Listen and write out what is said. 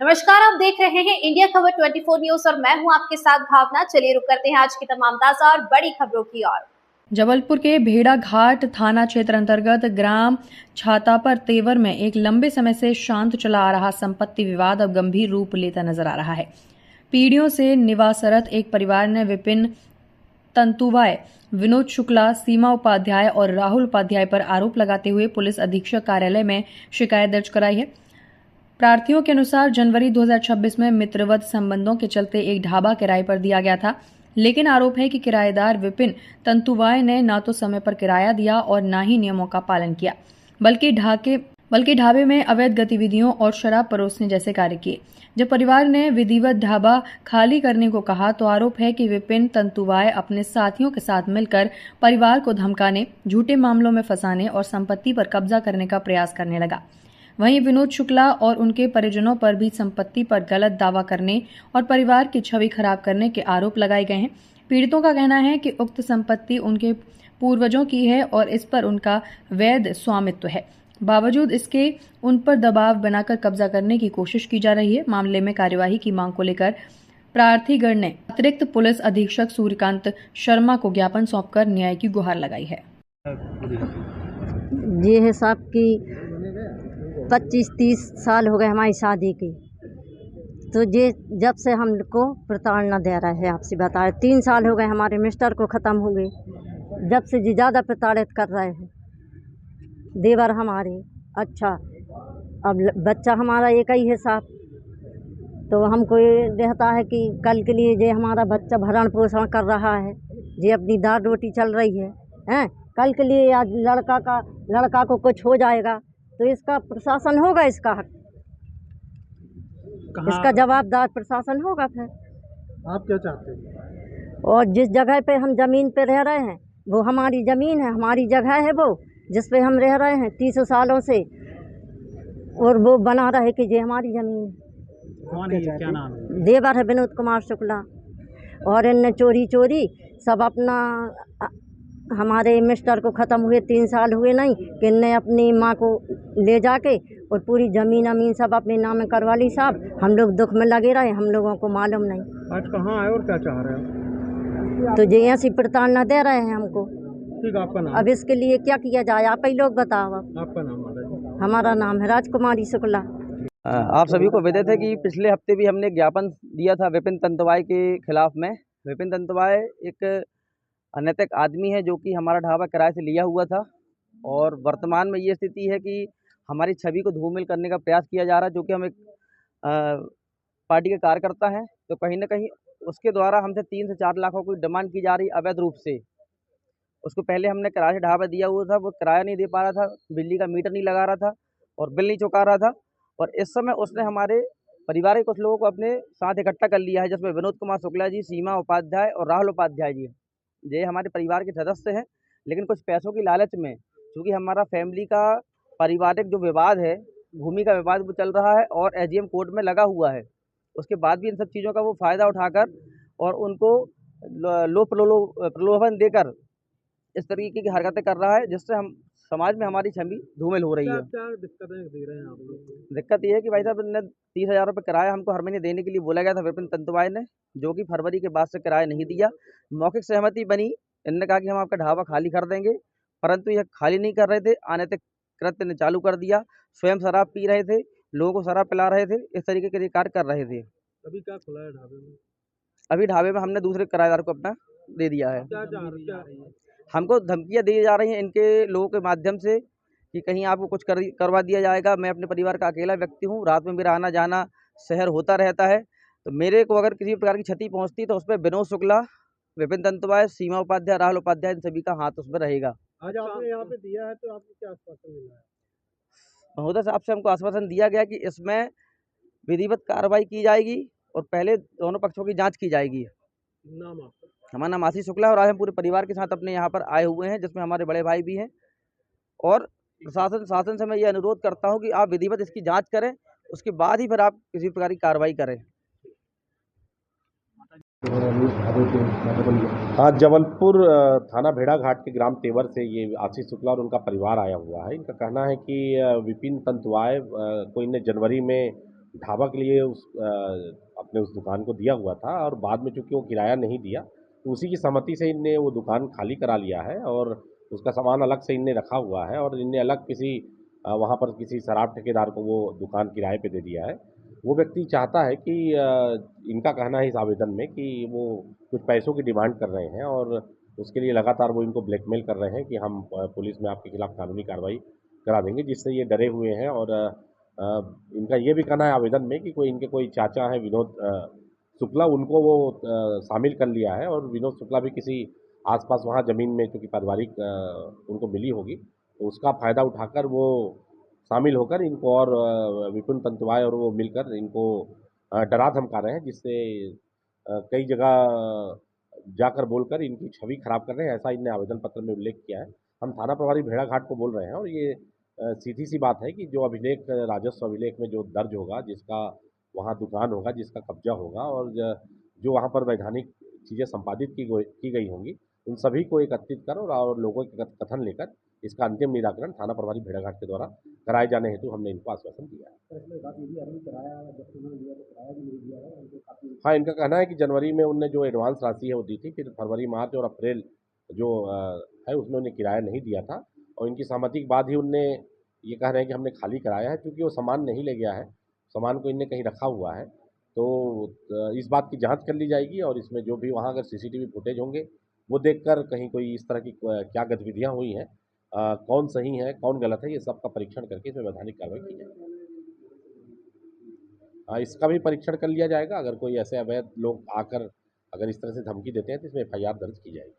नमस्कार, आप देख रहे हैं इंडिया खबर 24 न्यूज और मैं हूं आपके साथ भावना। चलिए रुक करते हैं आज की तमाम ताजा और बड़ी खबरों की ओर। जबलपुर के भेड़ाघाट थाना क्षेत्र अंतर्गत ग्राम छातापर तेवर में एक लंबे समय से शांत चला आ रहा संपत्ति विवाद अब गंभीर रूप लेता नजर आ रहा है। पीढ़ियों से निवासरत एक परिवार ने विपिन तंतुवाय, विनोद शुक्ला, सीमा उपाध्याय और राहुल उपाध्याय पर आरोप लगाते हुए पुलिस अधीक्षक कार्यालय में शिकायत दर्ज कराई है। प्रार्थियों के अनुसार जनवरी 2026 में मित्रवत संबंधों के चलते एक ढाबा किराए पर दिया गया था, लेकिन आरोप है कि किराएदार विपिन तंतुवाय ने न तो समय पर किराया दिया और न ही नियमों का पालन किया, बल्कि ढाबे में अवैध गतिविधियों और शराब परोसने जैसे कार्य किए। जब परिवार ने विधिवत ढाबा खाली करने को कहा तो आरोप है कि विपिन तंतुवाय अपने साथियों के साथ मिलकर परिवार को धमकाने, झूठे मामलों में फंसाने और संपत्ति पर कब्जा करने का प्रयास करने लगा। वहीं विनोद शुक्ला और उनके परिजनों पर भी संपत्ति पर गलत दावा करने और परिवार की छवि खराब करने के आरोप लगाए गए हैं। पीड़ितों का कहना है कि उक्त संपत्ति उनके पूर्वजों की है और इस पर उनका वैध स्वामित्व है। बावजूद इसके उन पर दबाव बनाकर कब्जा करने की कोशिश की जा रही है। मामले में कार्यवाही की मांग को लेकर प्रार्थीगण ने अतिरिक्त पुलिस अधीक्षक सूर्यकांत शर्मा को ज्ञापन सौंपकर न्याय की गुहार लगाई है। ये है साहब की 25-30 साल हो गए हमारी शादी की, तो ये जब से हमको प्रताड़ना दे रहा है, आपसे बता रहे 3 साल हो गए हमारे मिस्टर को ख़त्म हो गए, जब से जी ज़्यादा प्रताड़ित कर रहे हैं देवर हमारे। अच्छा, अब बच्चा हमारा एक ही है साहब, तो हमको ये रहता है कि कल के लिए ये हमारा बच्चा भरण पोषण कर रहा है, ये अपनी दाल रोटी चल रही है, कल के लिए आज लड़का को कुछ हो जाएगा तो इसका प्रशासन होगा, इसका हक, इसका जवाबदार प्रशासन होगा। फिर आप क्या चाहते हैं? और जिस जगह पे हम ज़मीन पे रह रहे हैं वो हमारी ज़मीन है, हमारी जगह है वो, जिस पे हम रह रहे हैं 30 सालों से, और वो बना रहे कि ये हमारी ज़मीन है। कौन है ये, क्या नाम है? देवर है विनोद कुमार शुक्ला। और इनने चोरी सब अपना, हमारे मिस्टर को ख़त्म हुए 3 साल हुए नहीं कि इनने अपनी माँ को ले जाके और पूरी ज़मीन अमीन सब अपने नाम में करवा ली साहब। हम लोग दुख में लगे रहे, हम लोगों को मालूम नहीं। आज कहाँ आए और क्या चाह रहे हैं? तो ये ऐसी प्रताड़ना दे रहे हैं हमको। ठीक, आपका नाम? अब इसके लिए क्या किया जाए, आप ही लोग बताओ। अब आपका नाम बताइए। हमारा नाम है राजकुमारी शुक्ला। आप सभी को विदित है कि पिछले हफ्ते भी हमने ज्ञापन दिया था विपिन तंतुवाय के खिलाफ में। विपिन तंतुवाय एक अनैतिक आदमी है जो कि हमारा ढाबा किराए से लिया हुआ था, और वर्तमान में ये स्थिति है कि हमारी छवि को धूमिल करने का प्रयास किया जा रहा है, जो कि हम एक पार्टी के कार्यकर्ता हैं, तो कहीं ना कहीं उसके द्वारा हमसे 3 से 4 लाखों की डिमांड की जा रही अवैध रूप से। उसको पहले हमने किराए से ढाबा दिया हुआ था, वो किराया नहीं दे पा रहा था, बिजली का मीटर नहीं लगा रहा था और बिल नहीं चुका रहा था, और इस समय उसने हमारे परिवार के कुछ लोगों को अपने साथ इकट्ठा कर लिया है, जिसमें विनोद कुमार शुक्ला जी, सीमा उपाध्याय और राहुल उपाध्याय जी। ये हमारे परिवार के सदस्य हैं, लेकिन कुछ पैसों की लालच में, क्योंकि हमारा फैमिली का पारिवारिक जो विवाद है, भूमि का विवाद वो चल रहा है और एजीएम कोर्ट में लगा हुआ है, उसके बाद भी इन सब चीज़ों का वो फ़ायदा उठाकर और उनको प्रलोभन देकर इस तरीके की हरकतें कर रहा है, जिससे हम समाज में हमारी छवि धूमिल हो रही है। क्या दिक्कतें दे रहे हैं आप लोग? दिक्कत ये है कि भाई साहब ने 30,000 रुपये किराया हमको हर महीने देने के लिए बोला गया था विपिन तंतुवाय ने, जो कि फरवरी के बाद से किराया नहीं दिया। मौखिक सहमति बनी, इन्होंने कहा कि हम आपका ढाबा खाली कर देंगे, परंतु यह खाली नहीं कर रहे थे, अनैतिक कृत्य ने चालू कर दिया। स्वयं शराब पी रहे थे, लोगों को शराब पिला रहे थे, इस तरीके के कार्य कर रहे थे। अभी क्या खुला है ढाबे में? अभी ढाबे में हमने दूसरे किराएदार को अपना दे दिया है। क्या चाह रही है? हमको धमकियाँ दी जा रही हैं इनके लोगों के माध्यम से कि कहीं आपको कुछ करवा दिया जाएगा। मैं अपने परिवार का अकेला व्यक्ति हूँ, रात में मेरा आना जाना शहर होता रहता है, तो मेरे को अगर किसी प्रकार की क्षति पहुँचती तो उसमें विनोद शुक्ला, विपिन तंतुवाय, सीमा उपाध्याय, राहुल उपाध्याय, इन सभी का हाथ उसमें रहेगा। आज आपने यहाँ पे दिया है तो आपको क्या आश्वासन मिला है? महोदय साहब से हमको आश्वासन दिया गया कि इसमें विधिवत कार्रवाई की जाएगी और पहले दोनों पक्षों की जाँच की जाएगी। नाम आपका? हमारा नाम आशीष शुक्ला, और आज हम पूरे परिवार के साथ अपने यहाँ पर आए हुए हैं, जिसमें हमारे बड़े भाई भी हैं, और शासन से मैं ये अनुरोध करता हूँ कि आप विधिवत इसकी जांच करें, उसके बाद ही फिर आप किसी प्रकार की कार्रवाई करें। आज जबलपुर थाना भेड़ाघाट के ग्राम तेवर से ये आशीष शुक्ला और उनका परिवार आया हुआ है। इनका कहना है कि विपिन तंतुवाय को इन्हें जनवरी में ढाबा के लिए अपने उस दुकान को दिया हुआ था, और बाद में चूँकि वो किराया नहीं दिया, तो उसी की सहमति से इनने वो दुकान खाली करा लिया है और उसका सामान अलग से इनने रखा हुआ है, और इनने अलग किसी वहाँ पर किसी शराब ठेकेदार को वो दुकान किराए पे दे दिया है। वो व्यक्ति चाहता है कि इनका कहना है इस आवेदन में कि वो कुछ पैसों की डिमांड कर रहे हैं, और उसके लिए लगातार वो इनको ब्लैकमेल कर रहे हैं कि हम पुलिस में आपके खिलाफ कानूनी कार्रवाई करा देंगे, जिससे ये डरे हुए हैं। और इनका ये भी कहना है आवेदन में कि इनके कोई चाचा हैं विनोद शुक्ला, उनको वो शामिल कर लिया है, और विनोद शुक्ला भी किसी आसपास वहाँ ज़मीन में चूँकि पारिवारिक उनको मिली होगी, तो उसका फ़ायदा उठाकर वो शामिल होकर इनको, और विपिन तंतुवाय और वो मिलकर इनको डरा धमका रहे हैं, जिससे कई जगह जाकर बोलकर इनकी छवि खराब कर रहे हैं, ऐसा इनने आवेदन पत्र में उल्लेख किया है। हम थाना प्रभारी भेड़ाघाट को बोल रहे हैं, और ये सीधी सी बात है कि जो अभिलेख राजस्व अभिलेख में जो दर्ज होगा, जिसका वहाँ दुकान होगा, जिसका कब्जा होगा, और जो वहाँ पर वैधानिक चीज़ें संपादित की गई होंगी, उन सभी को एकत्रित कर और लोगों के कथन लेकर इसका अंतिम निराकरण थाना प्रभारी भेड़ाघाट के द्वारा कराए जाने हेतु हमने इनको आश्वासन दिया है। हाँ, इनका कहना है कि जनवरी में उनने जो एडवांस राशि है वो दी थी, फिर फरवरी, मार्च और अप्रैल जो है उसमें उन्हें किराया नहीं दिया था, और इनकी सहमति के बाद ही उनने ये कह रहे हैं कि हमने खाली कराया है, क्योंकि वो सामान नहीं ले गया है, सामान को इनने कहीं रखा हुआ है। तो इस बात की जांच कर ली जाएगी, और इसमें जो भी वहाँ अगर सीसीटीवी फुटेज होंगे, वो देखकर कहीं कोई इस तरह की क्या गतिविधियाँ हुई हैं, कौन सही है, कौन गलत है, ये सब का परीक्षण करके इसमें वैधानिक कार्रवाई की जाएगी। इसका भी परीक्षण कर लिया जाएगा, अगर कोई ऐसे अवैध लोग आकर अगर इस तरह से धमकी देते हैं तो इसमें एफआईआर दर्ज की जाएगी।